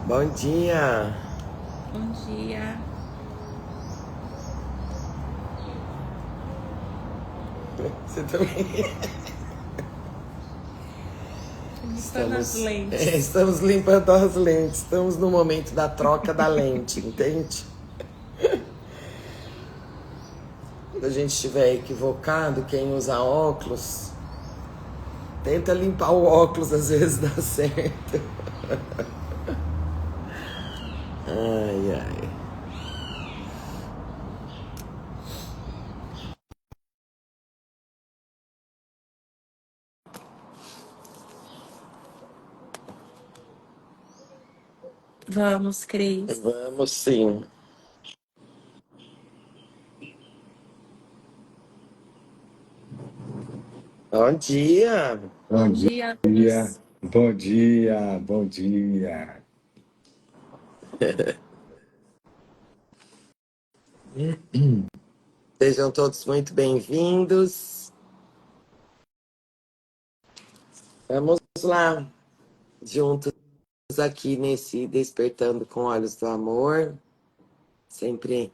Bom dia. Bom dia. Você também. Limpando as lentes. Estamos limpando as lentes. Estamos no momento da troca da lente, entende? Quando a gente estiver equivocado, quem usa óculos, tenta limpar o óculos, às vezes dá certo. Ai, ai. Vamos, Cris. Vamos sim. Bom dia. Bom Bom dia, dia, Luz. bom dia, bom dia. Sejam todos muito bem-vindos. Vamos lá, juntos aqui nesse Despertando com Olhos do Amor. Sempre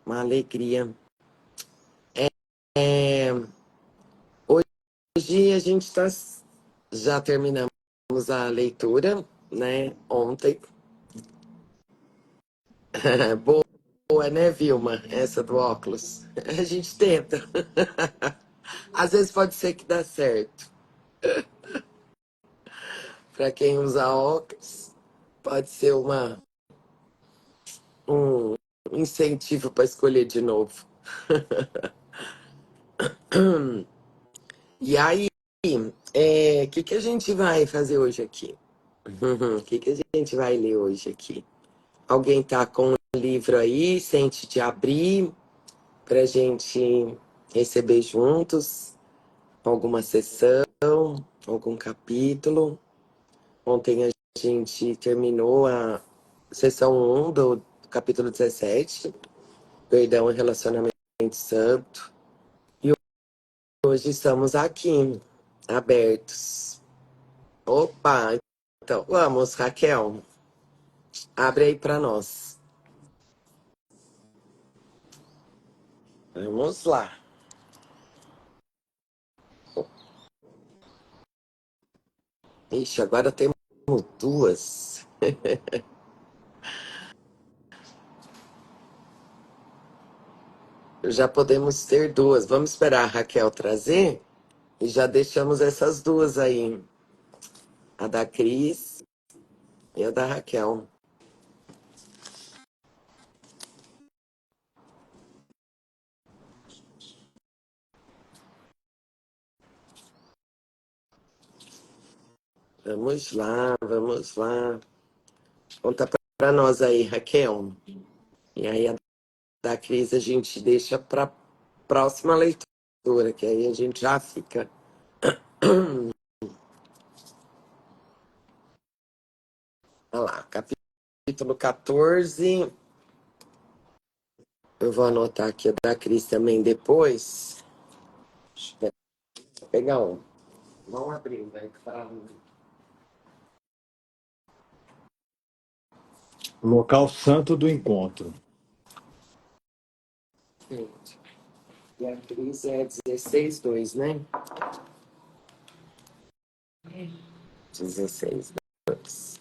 uma alegria. É, Hoje a gente já terminamos a leitura, né? Ontem. Boa, né, Vilma? Essa do óculos. A gente tenta. Às vezes pode ser que dá certo. Para quem usa óculos, pode ser um incentivo para escolher de novo. E aí, que a gente vai fazer hoje aqui? O que a gente vai ler hoje aqui? Alguém tá com um livro aí, sente de abrir pra gente receber juntos alguma sessão, algum capítulo. Ontem a gente terminou a sessão 1 do capítulo 17, Perdão e Relacionamento Santo. E hoje estamos aqui, abertos. Opa, então vamos, Raquel, abre aí para nós. Vamos lá. Ixi, agora temos duas. Já podemos ter duas. Vamos esperar a Raquel trazer e já deixamos essas duas aí. A da Cris e a da Raquel. Vamos lá, vamos lá. Conta para nós aí, Raquel. E aí a da Cris a gente deixa para próxima leitura, que aí a gente já fica. Olha lá, capítulo 14. Eu vou anotar aqui a da Cris também depois. Deixa eu pegar um. Vamos abrir, vai para Local santo do encontro. frente. E a Cris é 16:2, né? 16:2.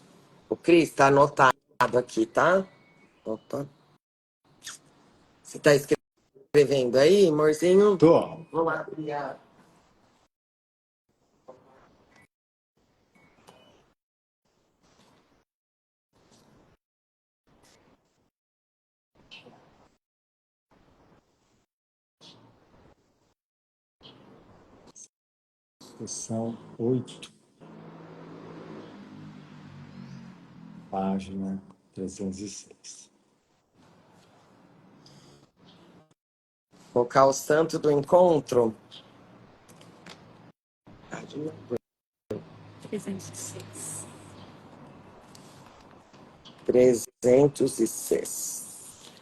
O Cris tá anotado aqui, tá? Opa. Você tá escrevendo aí, amorzinho? Tô. Vamos lá, obrigado. Sessão 8, página 306. Local santo do encontro. Página 306. 306.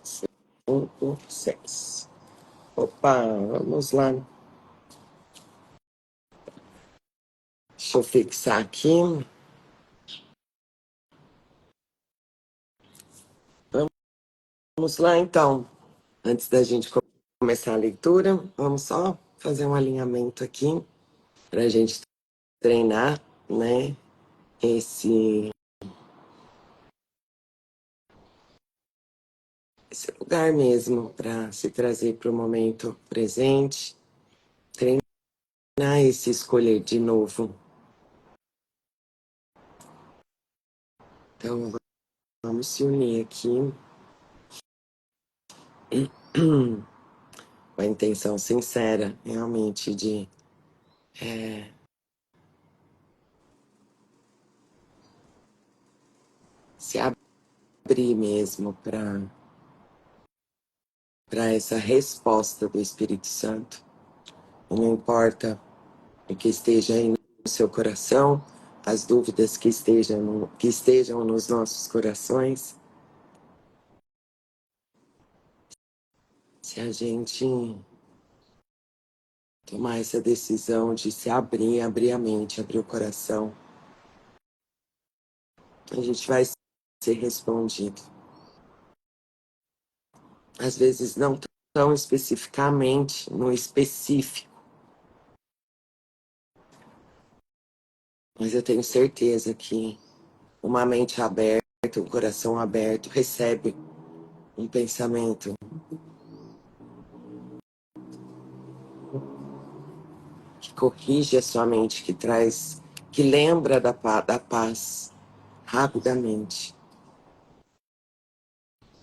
5, 6. Opa, vamos lá. Deixa eu fixar aqui. Vamos lá, então. Antes da gente começar a leitura, vamos só fazer um alinhamento aqui para a gente treinar, né? Esse lugar mesmo para se trazer para o momento presente, treinar esse escolher de novo. Então, vamos se unir aqui com a intenção sincera, realmente, de se abrir mesmo para essa resposta do Espírito Santo. Não importa o que esteja aí no seu coração, as dúvidas que estejam nos nossos corações, se a gente tomar essa decisão de se abrir, abrir a mente, abrir o coração, a gente vai ser respondido. Às vezes não tão especificamente, no específico, mas eu tenho certeza que uma mente aberta, um coração aberto, recebe um pensamento que corrige a sua mente, que traz, que lembra da paz rapidamente.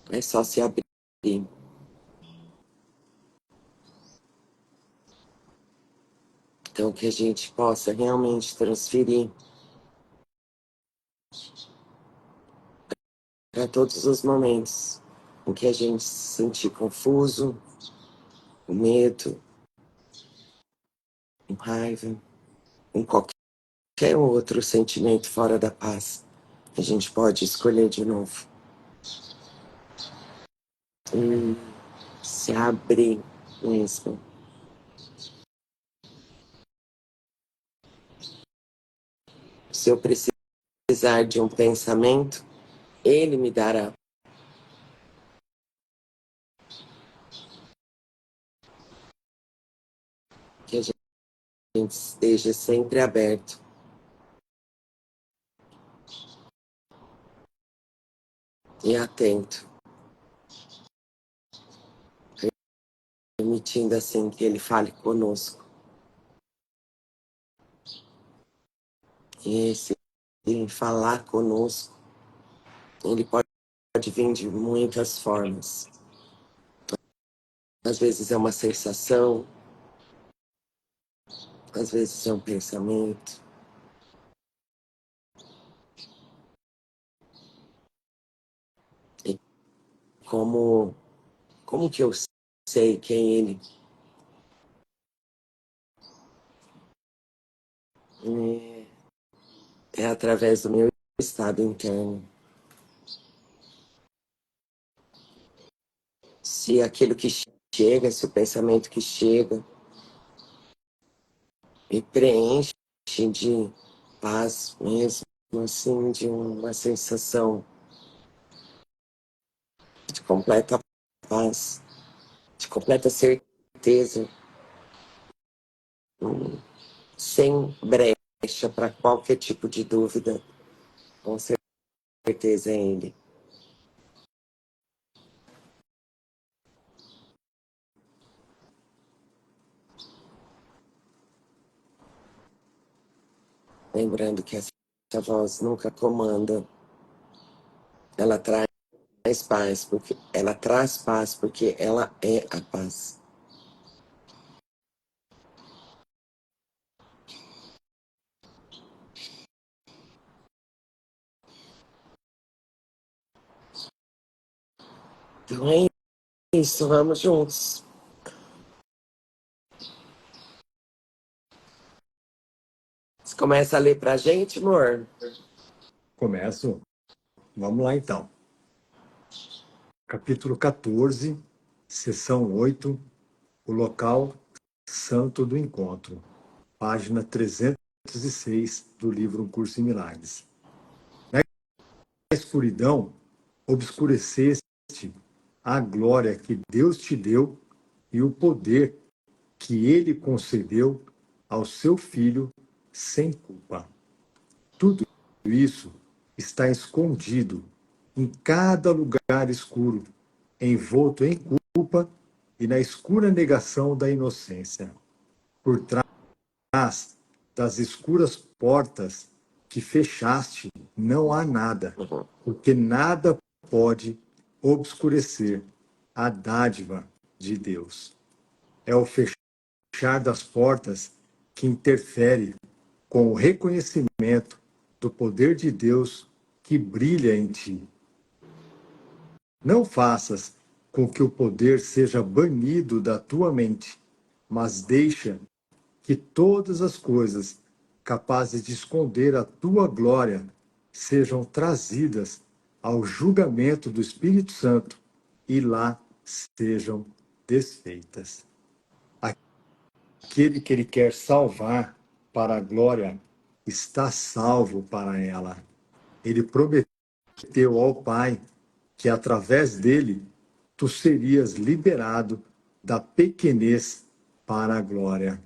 É só se abrir. Então, que a gente possa realmente transferir para todos os momentos em que a gente se sentir confuso, com medo, com raiva, com qualquer outro sentimento fora da paz. A gente pode escolher de novo. Se abrir mesmo. Se eu precisar de um pensamento, ele me dará. Que a gente esteja sempre aberto e atento, permitindo assim que ele fale conosco. E esse falar conosco, ele pode vir de muitas formas. Às vezes é uma sensação, às vezes é um pensamento. E como que eu sei quem ele é através do meu estado interno. Se aquilo que chega, se o pensamento que chega me preenche de paz mesmo, assim, de uma sensação de completa paz, de completa certeza, sem brecha para qualquer tipo de dúvida, com certeza é ele. Lembrando que essa voz nunca comanda, ela traz paz, porque ela traz paz, porque ela é a paz. Então é isso, vamos juntos. Você começa a ler pra gente, amor? Começo. Vamos lá, então. Capítulo 14, seção 8, o local santo do encontro. Página 306 do livro Um Curso em Milagres. Na escuridão, obscureceste a glória que Deus te deu e o poder que ele concedeu ao seu Filho sem culpa. Tudo isso está escondido em cada lugar escuro, envolto em culpa e na escura negação da inocência. Por trás das escuras portas que fechaste, não há nada, porque nada pode obscurecer a dádiva de Deus. É o fechar das portas que interfere com o reconhecimento do poder de Deus que brilha em ti. Não faças com que o poder seja banido da tua mente, mas deixa que todas as coisas capazes de esconder a tua glória sejam trazidas ao julgamento do Espírito Santo e lá sejam desfeitas. Aquele que ele quer salvar para a glória está salvo para ela. Ele prometeu ao Pai que através dele tu serias liberado da pequenez para a glória.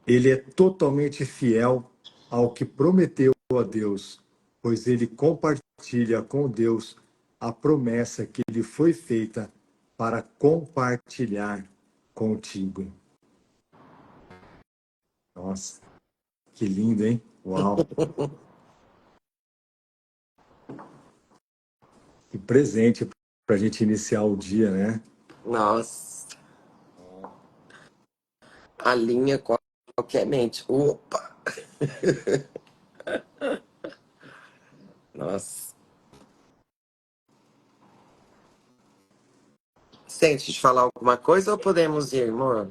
Ele é totalmente fiel ao que prometeu a Deus, pois ele compartilha com Deus a promessa que lhe foi feita para compartilhar contigo. Nossa, que lindo, hein? Uau! Que presente para a gente iniciar o dia, né? Nossa, alinha qualquer mente. Opa! Nossa. Sente de falar alguma coisa ou podemos ir, amor?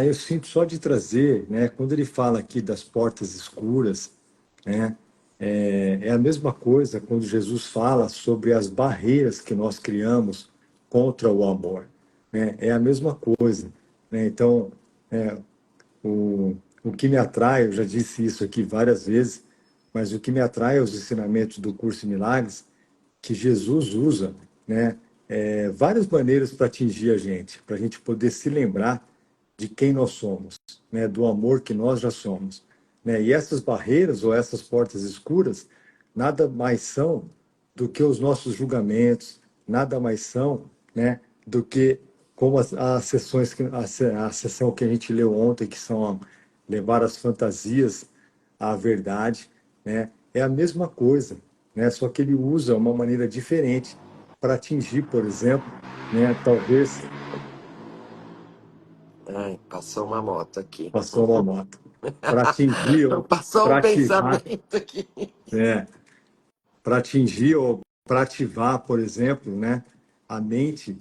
Eu sinto só de trazer, né? Quando ele fala aqui das portas escuras, né? É a mesma coisa quando Jesus fala sobre as barreiras que nós criamos contra o amor, né? É a mesma coisa, né? Então, é, o que me atrai, eu já disse isso aqui várias vezes, mas o que me atrai aos ensinamentos do curso em Milagres, que Jesus usa, né, várias maneiras para atingir a gente, para a gente poder se lembrar de quem nós somos, né, do amor que nós já somos, né? E essas barreiras ou essas portas escuras nada mais são do que os nossos julgamentos, nada mais são, né, do que como as sessões a sessão que a gente leu ontem, que são levar as fantasias à verdade, né? É a mesma coisa, né? Só que ele usa uma maneira diferente para atingir, por exemplo, né? Talvez Ai, passou uma moto aqui. passou uma moto para atingir ou Passou um para ativar, pensamento aqui. né? Para atingir ou para ativar, por exemplo, né, a mente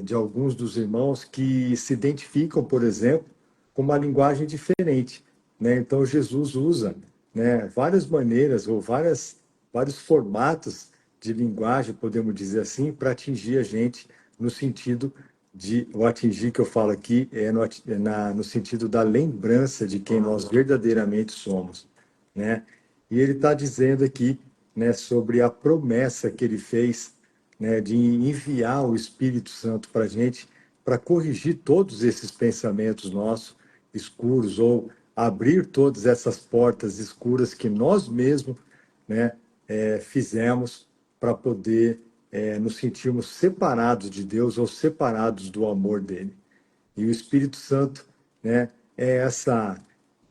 de alguns dos irmãos que se identificam, por exemplo, com uma linguagem diferente, né? Então Jesus usa, né, várias maneiras ou vários formatos de linguagem, podemos dizer assim, para atingir a gente no sentido de o atingir que eu falo aqui no sentido da lembrança de quem nós verdadeiramente somos, né? E ele está dizendo aqui, né, sobre a promessa que ele fez, né, de enviar o Espírito Santo para a gente, para corrigir todos esses pensamentos nossos escuros, ou abrir todas essas portas escuras que nós mesmos, né, fizemos para poder nos sentirmos separados de Deus ou separados do amor dele. E o Espírito Santo, né, é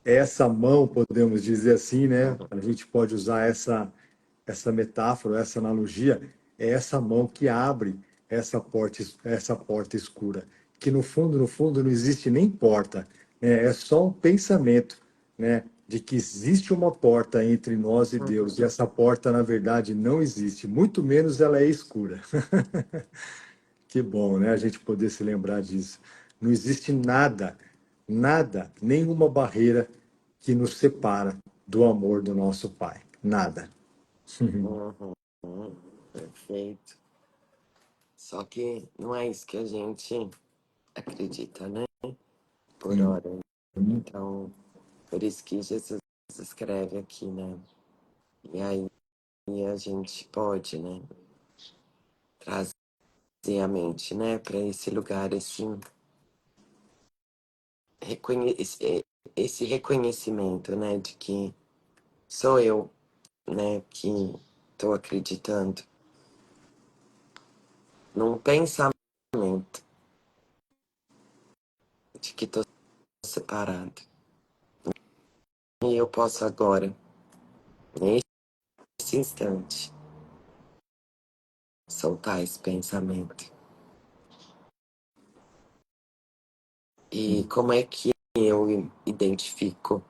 essa mão, podemos dizer assim, né? A gente pode usar essa metáfora, essa analogia, é essa mão que abre essa porta escura, que no fundo não existe nem porta, né? É só um pensamento, né, de que existe uma porta entre nós e Deus, e essa porta na verdade não existe, muito menos ela é escura. Que bom, né? A gente poder se lembrar disso. Não existe nada, nada, nenhuma barreira que nos separa do amor do nosso Pai. Nada. Uhum, perfeito. Só que não é isso que a gente acredita, né? Por hora. Então, por isso que Jesus escreve aqui, né? E aí a gente pode, né, trazer a mente, né, para esse lugar assim, esse reconhecimento, né, de que sou eu, né, que estou acreditando num pensamento de que estou separado. E eu posso agora, nesse instante, soltar esse pensamento. E como é que eu identifico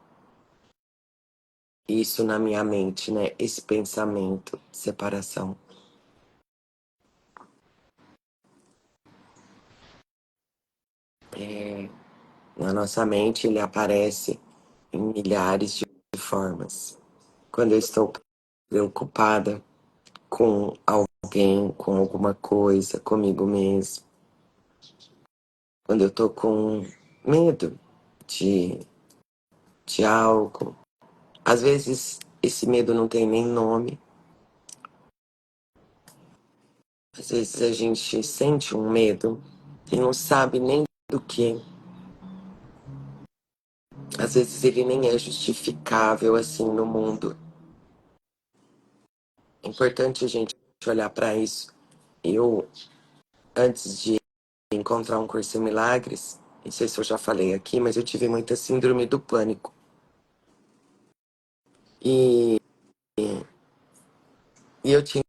isso na minha mente, né? Esse pensamento de separação. Na nossa mente, ele aparece em milhares de formas. Quando eu estou preocupada com alguém, com alguma coisa, comigo mesmo. Quando eu estou com medo de, de algo. Às vezes, esse medo não tem nem nome. Às vezes a gente sente um medo e não sabe nem do que. Às vezes ele nem é justificável assim no mundo. É importante a gente olhar para isso. Eu, antes de encontrar um curso em milagres, não sei se eu já falei aqui, mas eu tive muita síndrome do pânico. E, e eu tinha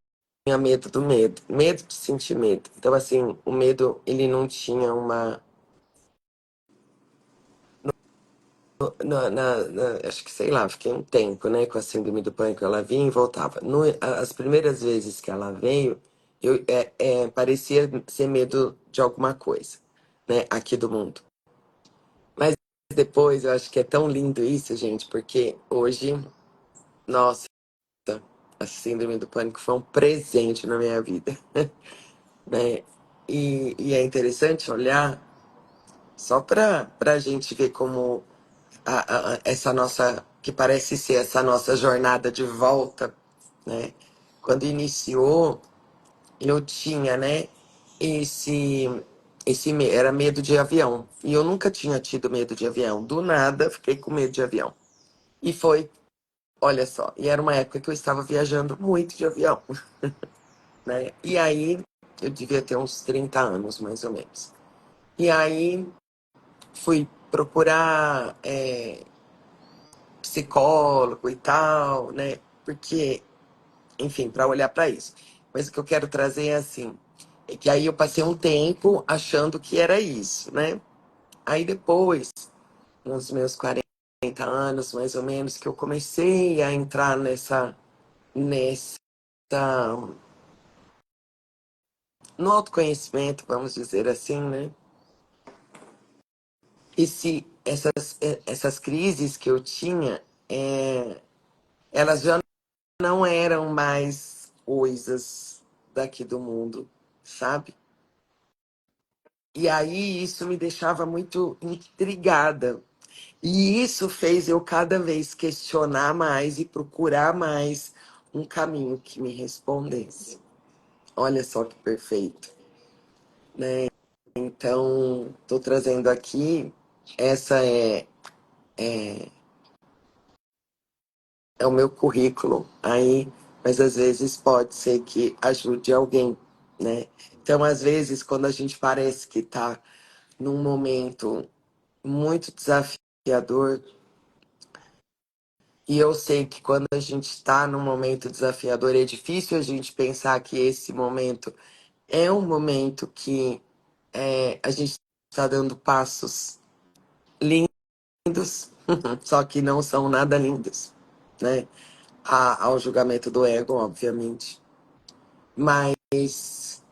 medo do medo, medo de sentir medo. Então, assim, o medo, ele não tinha uma. Acho que, sei lá, fiquei um tempo, né, com a síndrome do pânico. Ela vinha e voltava. As primeiras vezes que ela veio, parecia ser medo de alguma coisa, né, aqui do mundo. Mas depois, eu acho que é tão lindo isso, gente, porque hoje, nossa, a síndrome do pânico foi um presente na minha vida, né? E é interessante olhar só para a gente ver como essa nossa, que parece ser essa nossa jornada de volta, né? Quando iniciou, eu tinha, né, esse, era medo de avião. E eu nunca tinha tido medo de avião. Do nada, fiquei com medo de avião. E foi, olha só, e era uma época que eu estava viajando muito de avião, né? E aí, eu devia ter uns 30 anos, mais ou menos. E aí, fui procurar psicólogo e tal, né? Porque, enfim, para olhar para isso. Mas o que eu quero trazer é assim, é que aí eu passei um tempo achando que era isso, né? Aí depois, nos meus 40 anos, mais ou menos, que eu comecei a entrar nessa, no autoconhecimento, vamos dizer assim, né? Essas crises que eu tinha, elas já não eram mais coisas daqui do mundo, sabe? E aí isso me deixava muito intrigada. E isso fez eu cada vez questionar mais e procurar mais um caminho que me respondesse. Olha só que perfeito, né? Então, estou trazendo aqui, essa é o meu currículo aí, mas às vezes pode ser que ajude alguém, né? Então, às vezes, quando a gente parece que está num momento muito desafiador, e eu sei que quando a gente está num momento desafiador, é difícil a gente pensar que esse momento é um momento que a gente está dando passos lindos, só que não são nada lindos, né? Ao julgamento do ego, obviamente. Mas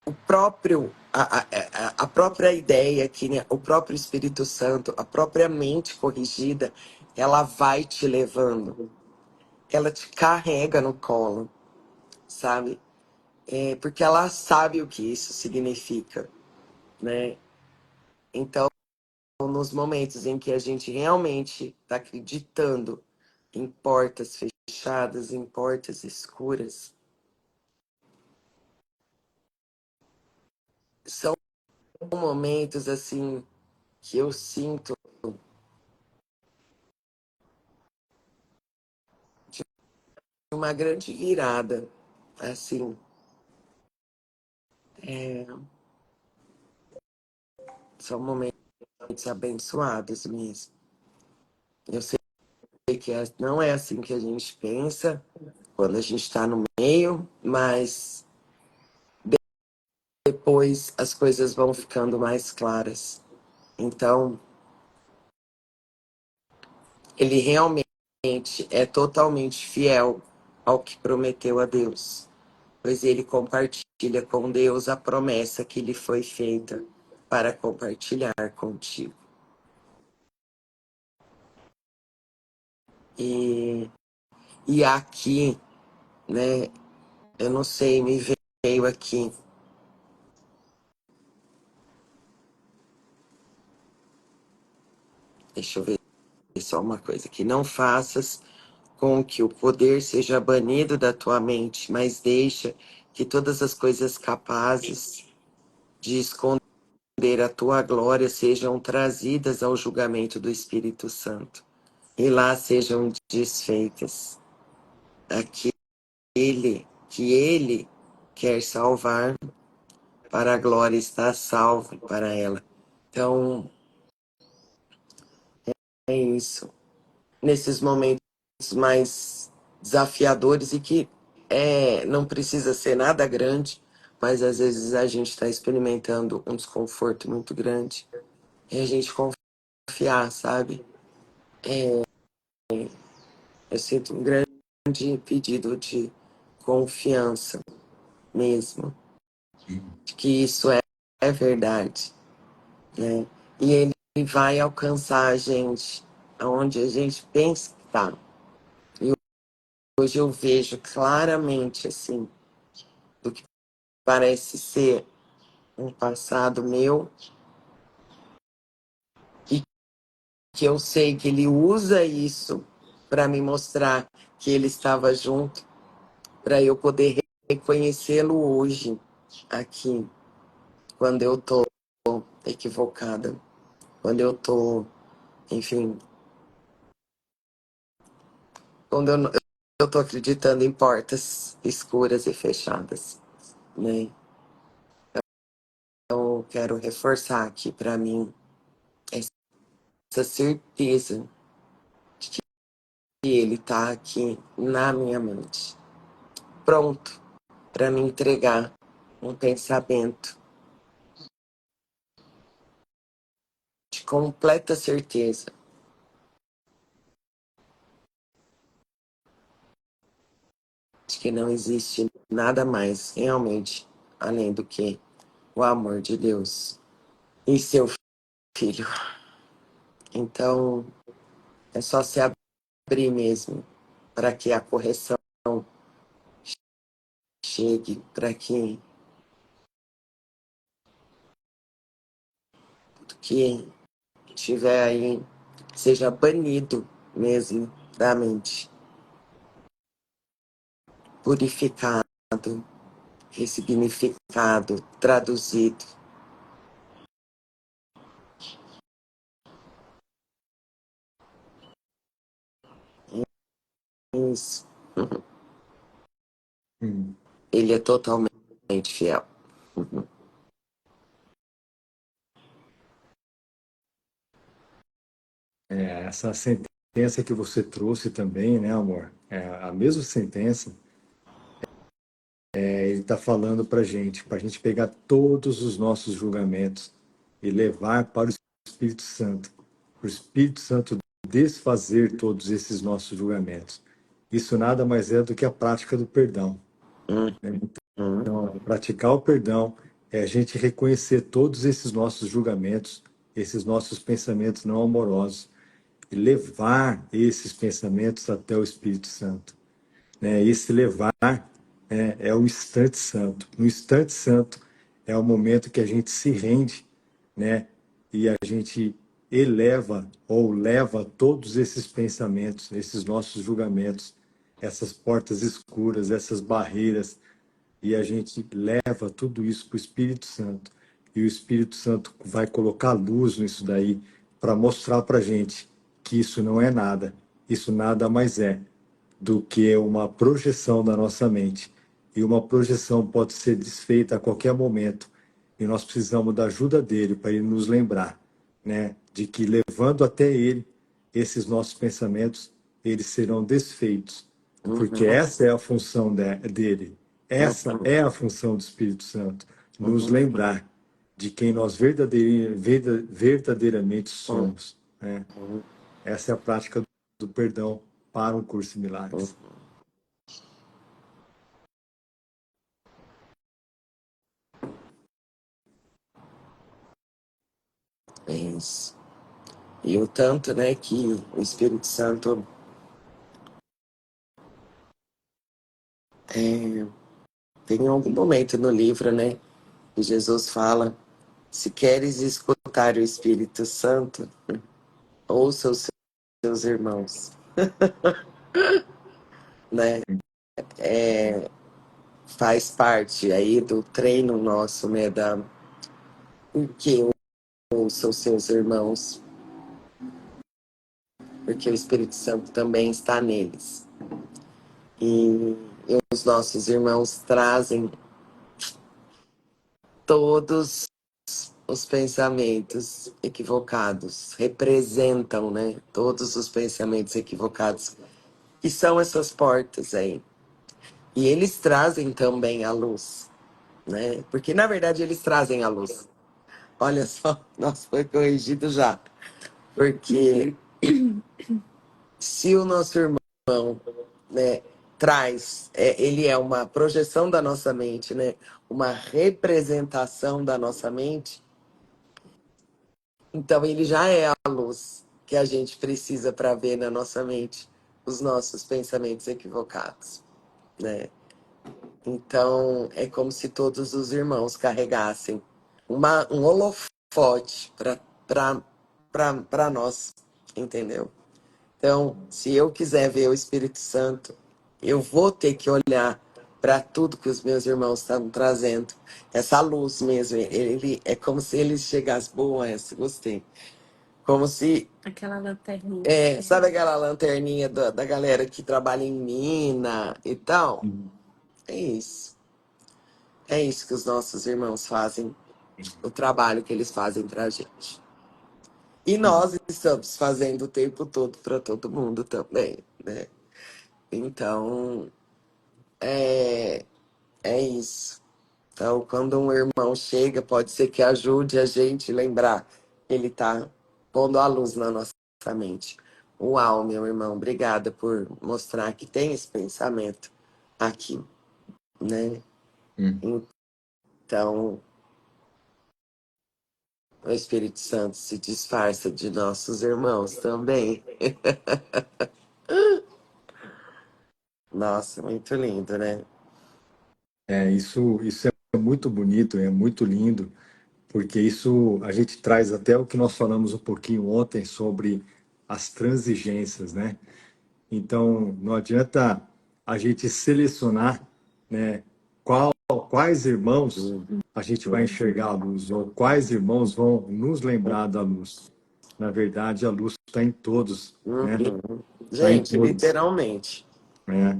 o próprio, a própria ideia que, né, o próprio Espírito Santo, a própria mente corrigida, ela vai te levando, ela te carrega no colo, sabe? Porque ela sabe o que isso significa, né? Então, nos momentos em que a gente realmente está acreditando em portas fechadas, em portas escuras. São momentos assim que eu sinto uma grande virada, assim, são momentos abençoados mesmo. Eu sei que não é assim que a gente pensa quando a gente está no meio, mas depois as coisas vão ficando mais claras. Então, ele realmente é totalmente fiel ao que prometeu a Deus, pois ele compartilha com Deus a promessa que lhe foi feita para compartilhar contigo. E aqui, né, eu não sei, me veio aqui. Deixa eu ver só uma coisa aqui. Não faças com que o poder seja banido da tua mente, mas deixa que todas as coisas capazes de esconder a tua glória sejam trazidas ao julgamento do Espírito Santo e lá sejam desfeitas. Aquele que ele quer salvar, para a glória está salvo para ela. Então, é isso. Nesses momentos mais desafiadores e que não precisa ser nada grande, mas às vezes a gente está experimentando um desconforto muito grande e a gente confiar, sabe? Eu sinto um grande pedido de confiança mesmo, de que isso é verdade, né? E ele vai alcançar a gente aonde a gente pensa que está. E hoje eu vejo claramente, assim, do que parece ser um passado meu e que eu sei que ele usa isso para me mostrar que ele estava junto, para eu poder reconhecê-lo hoje, aqui, quando eu tô equivocada, quando eu tô, enfim, quando eu tô acreditando em portas escuras e fechadas, né? Então, eu quero reforçar aqui para mim essa certeza de que ele tá aqui na minha mente, pronto para me entregar um pensamento de completa certeza de que não existe nada mais realmente além do que o amor de Deus e seu filho. Então, é só se abrir mesmo para que a correção chegue, para que tudo que tiver aí seja banido mesmo da mente, purificado, ressignificado, traduzido. Isso. Hum. Ele é totalmente fiel. Essa sentença que você trouxe também, né, amor? É a mesma sentença. Ele está falando para a gente pegar todos os nossos julgamentos e levar para o Espírito Santo, para o Espírito Santo desfazer todos esses nossos julgamentos. Isso nada mais é do que a prática do perdão, né? Uhum. Então, praticar o perdão é a gente reconhecer todos esses nossos julgamentos, esses nossos pensamentos não amorosos e levar esses pensamentos até o Espírito Santo, né? Esse levar é o instante santo. No instante santo é o momento que a gente se rende, né? E a gente eleva ou leva todos esses pensamentos, esses nossos julgamentos, essas portas escuras, essas barreiras, e a gente leva tudo isso para o Espírito Santo. E o Espírito Santo vai colocar luz nisso daí para mostrar para a gente que isso não é nada, isso nada mais é do que uma projeção da nossa mente. E uma projeção pode ser desfeita a qualquer momento. E nós precisamos da ajuda dele para ele nos lembrar, né, de que levando até ele esses nossos pensamentos, eles serão desfeitos. Porque Uhum, essa é a função dele. Essa uhum, é a função do Espírito Santo, nos uhum, lembrar de quem nós verdadeiramente uhum, somos, né? uhum, Essa é a prática do perdão para um curso em uhum. milagres. É isso. E o tanto, né, que o Espírito Santo é, tem algum momento no livro, né, que Jesus fala: se queres escutar o Espírito Santo, ouça os seus irmãos, né? Faz parte aí do treino nosso, né, da o que ouça os seus irmãos, porque o Espírito Santo também está neles. E os nossos irmãos trazem todos os pensamentos equivocados, representam, né, todos os pensamentos equivocados, que são essas portas aí. E eles trazem também a luz, né? Porque na verdade eles trazem a luz. Olha só, nossa, foi corrigido já. Porque se o nosso irmão, né, traz, ele é uma projeção da nossa mente, né? Uma representação da nossa mente, então ele já é a luz que a gente precisa para ver na nossa mente os nossos pensamentos equivocados, né? Então é como se todos os irmãos carregassem um holofote para nós, entendeu? Então, se eu quiser ver o Espírito Santo, eu vou ter que olhar para tudo que os meus irmãos estão trazendo. Essa luz mesmo, ele é como se ele chegasse. Boa essa, gostei. Como se. Aquela lanterninha. Sabe aquela lanterninha da galera que trabalha em mina e tal? É isso. É isso que os nossos irmãos fazem, o trabalho que eles fazem pra gente. E nós estamos fazendo o tempo todo para todo mundo também, né? Então, é isso. Então, quando um irmão chega, pode ser que ajude a gente a lembrar que ele está pondo a luz na nossa mente. Uau, meu irmão, obrigada por mostrar que tem esse pensamento aqui, né? Hum. Então, o Espírito Santo se disfarça de nossos irmãos também. Nossa, muito lindo, né? Isso é muito bonito, é muito lindo, porque isso a gente traz até o que nós falamos um pouquinho ontem sobre as transigências, né? Então, não adianta a gente selecionar, né, quais irmãos Uhum, a gente vai enxergar a luz, ou quais irmãos vão nos lembrar da luz. Na verdade, a luz está em todos, né? uhum. Está em Gente, todos, literalmente. né?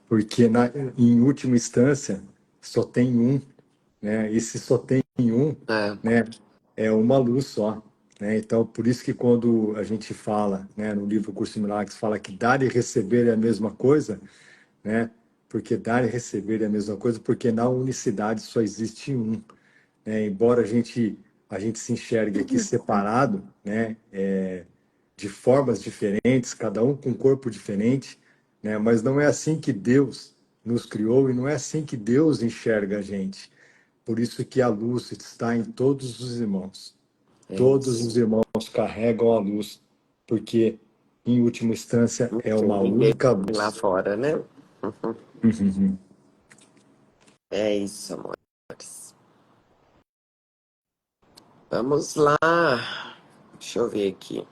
Porque em última instância só tem um, né? E se só tem um, É. né, é uma luz só, né? Então, por isso que quando a gente fala, né, no livro Curso de Milagres, fala que dar e receber é a mesma coisa, né? Porque dar e receber é a mesma coisa, porque na unicidade só existe um, né? Embora a gente se enxergue aqui separado, né, de formas diferentes, cada um com um corpo diferente, né? Mas não é assim que Deus nos criou e não é assim que Deus enxerga a gente. Por isso que a luz está em todos os irmãos. É Todos isso. os irmãos carregam a luz, porque em última instância Não é tem uma ninguém única lá luz. fora, né? É isso, amores. Vamos lá. Deixa eu ver aqui.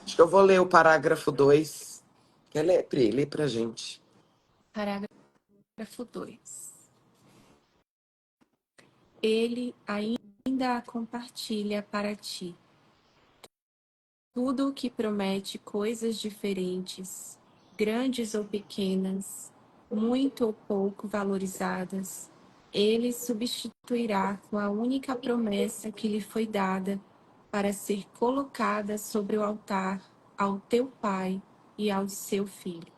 Acho que eu vou ler o parágrafo 2. Quer ler, Pri? Lê pra gente. Parágrafo 2. Ele ainda a compartilha para ti. Tudo o que promete coisas diferentes, grandes ou pequenas, muito ou pouco valorizadas, ele substituirá com a única promessa que lhe foi dada para ser colocada sobre o altar ao teu pai e ao seu filho.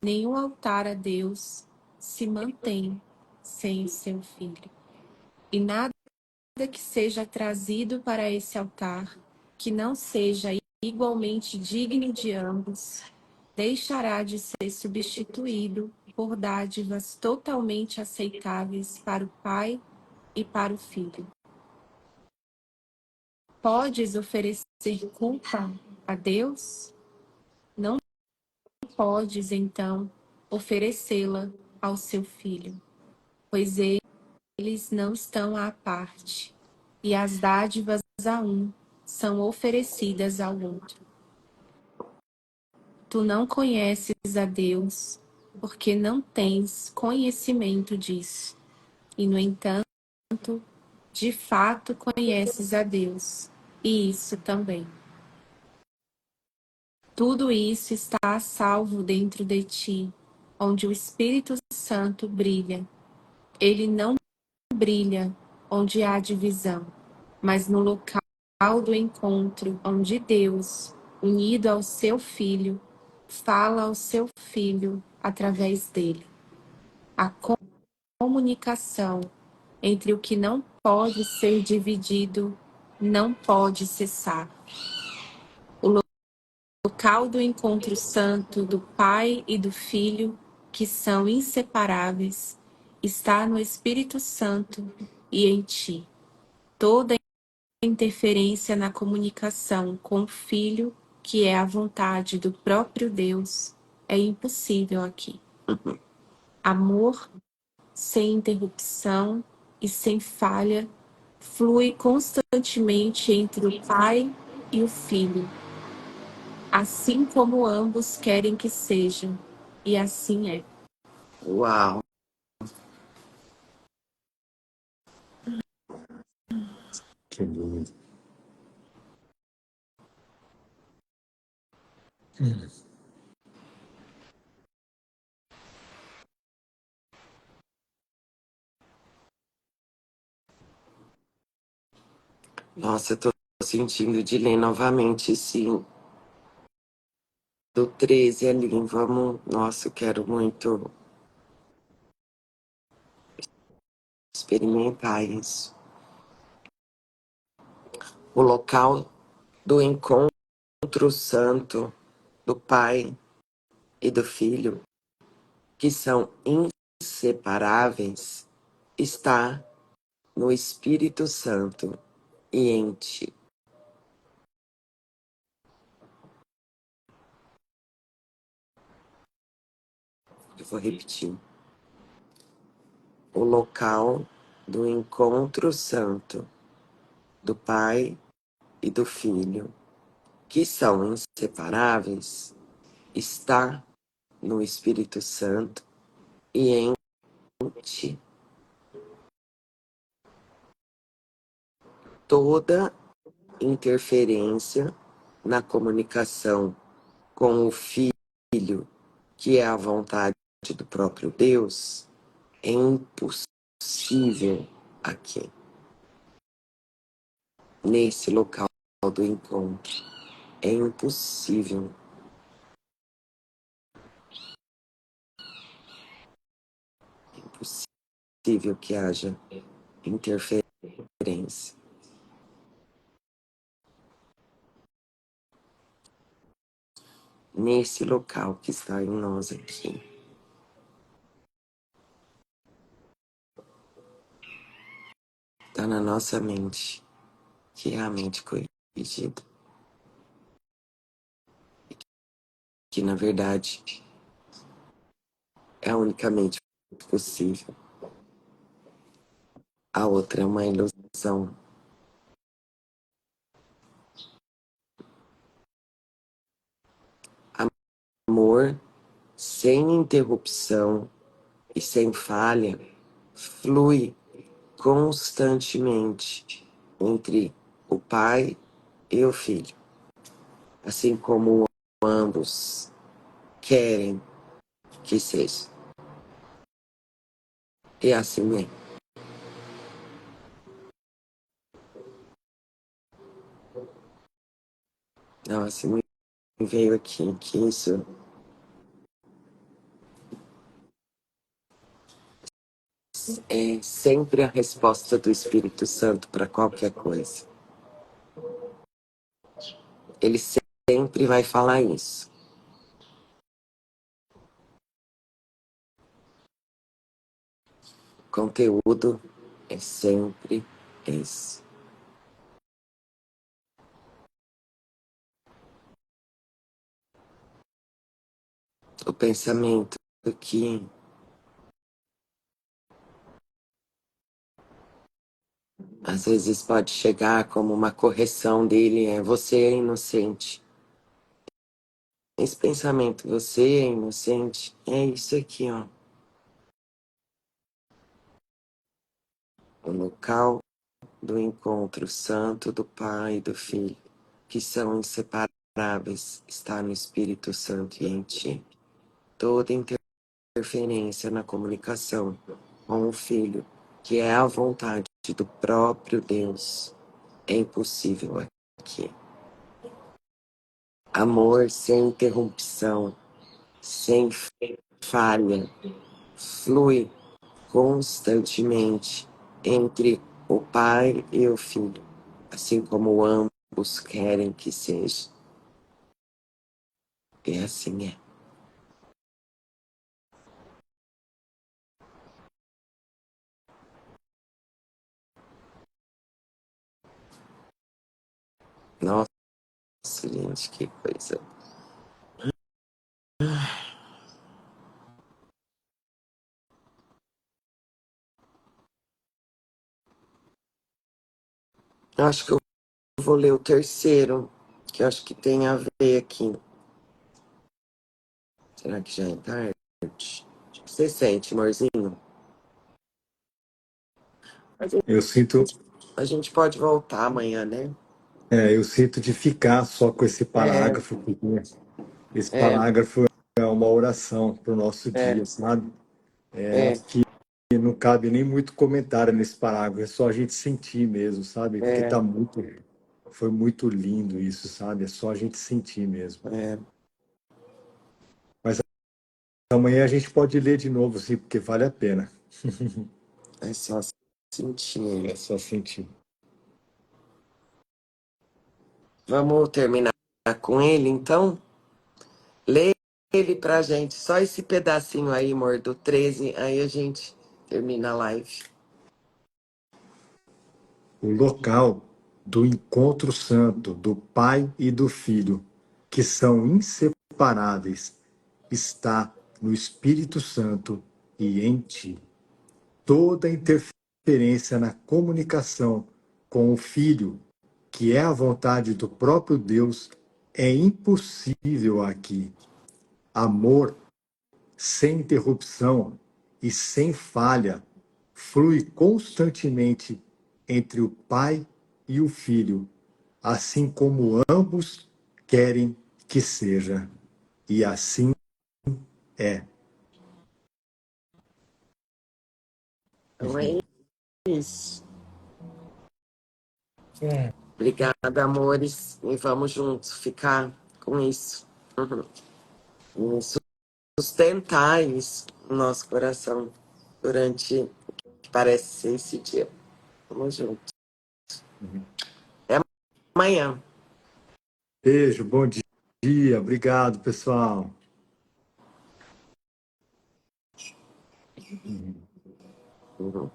Nenhum altar a Deus se mantém sem seu filho. E nada que seja trazido para esse altar, que não seja igualmente digno de ambos, deixará de ser substituído por dádivas totalmente aceitáveis para o pai e para o filho. Podes oferecer culpa a Deus? Não podes, então, oferecê-la ao seu filho, pois eles não estão à parte, e as dádivas a um são oferecidas ao outro. Tu não conheces a Deus, porque não tens conhecimento disso. E, no entanto, de fato conheces a Deus, e isso também. Tudo isso está a salvo dentro de ti, onde o Espírito Santo brilha. Ele não brilha onde há divisão, mas no local do encontro, onde Deus, unido ao seu Filho, fala ao seu Filho através dele. A comunicação entre o que não pode ser dividido não pode cessar. O local do encontro santo do Pai e do Filho, que são inseparáveis, está no Espírito Santo e em ti. Toda interferência na comunicação com o Filho, que é a vontade do próprio Deus, é impossível aqui. Amor sem interrupção e sem falha flui constantemente entre o Pai e o Filho, assim como ambos querem que sejam, e assim é. Uau! Que lindo. Nossa, eu tô sentindo de ler novamente, sim. Do 13 ali, vamos. Nossa, eu quero muito experimentar isso. O local do encontro santo do Pai e do Filho, que são inseparáveis, está no Espírito Santo e em ti. Eu vou repetir. O local do encontro santo do Pai e do Filho, que são inseparáveis, está no Espírito Santo e em ti. Toda interferência na comunicação com o Filho, que é a vontade do próprio Deus, é impossível aqui, nesse local do encontro. É impossível. Impossível que haja interferência. Nesse local que está em nós aqui. Está na nossa mente, que é a mente corrigida. Que, na verdade, é unicamente possível. A outra é uma ilusão. amor, sem interrupção e sem falha, flui constantemente entre o Pai e o Filho, assim como ambos querem que seja. E assim é. Nossa, me veio aqui que isso é sempre a resposta do Espírito Santo para qualquer coisa. Ele sempre vai falar isso. O conteúdo é sempre esse. O pensamento que às vezes pode chegar como uma correção dele é: você é inocente. Esse pensamento, você é inocente, é isso aqui, ó. O local do encontro santo do Pai e do Filho, que são inseparáveis, está no Espírito Santo e em ti. Toda interferência na comunicação com o Filho, que é a vontade do próprio Deus, é impossível aqui. Amor sem interrupção, sem falha, flui constantemente entre o Pai e o Filho, assim como ambos querem que seja. E assim é. Nossa, gente, que coisa. Eu acho que eu vou ler o terceiro, que eu acho que tem a ver aqui. Será que já é tarde? Você sente, amorzinho? A gente, Eu sinto, a gente pode voltar amanhã, né? eu sinto de ficar só com esse É, parágrafo, porque esse é, parágrafo é uma oração para o nosso é, dia, sabe? é, E não cabe nem muito comentário nesse parágrafo, é só a gente sentir mesmo, sabe? Porque é, foi muito lindo isso, sabe? É só a gente sentir mesmo. é, Mas amanhã a gente pode ler de novo, sim, porque vale a pena. é só sentir. É só sentir. Vamos terminar com ele, então? Lê ele pra gente, só esse pedacinho aí, amor, do 13, aí a gente termina a live. O local do encontro santo do Pai e do Filho, que são inseparáveis, está no Espírito Santo e em ti. Toda interferência na comunicação com o Filho, que é a vontade do próprio Deus, é impossível aqui. Amor sem interrupção e sem falha flui constantemente entre o Pai e o Filho, assim como ambos querem que seja. E assim é. Então é isso. Obrigada, amores, e vamos juntos ficar com isso. E sustentar isso no nosso coração durante o que parece ser esse dia. Vamos juntos. Até amanhã. Beijo, bom dia, obrigado, pessoal. Uhum.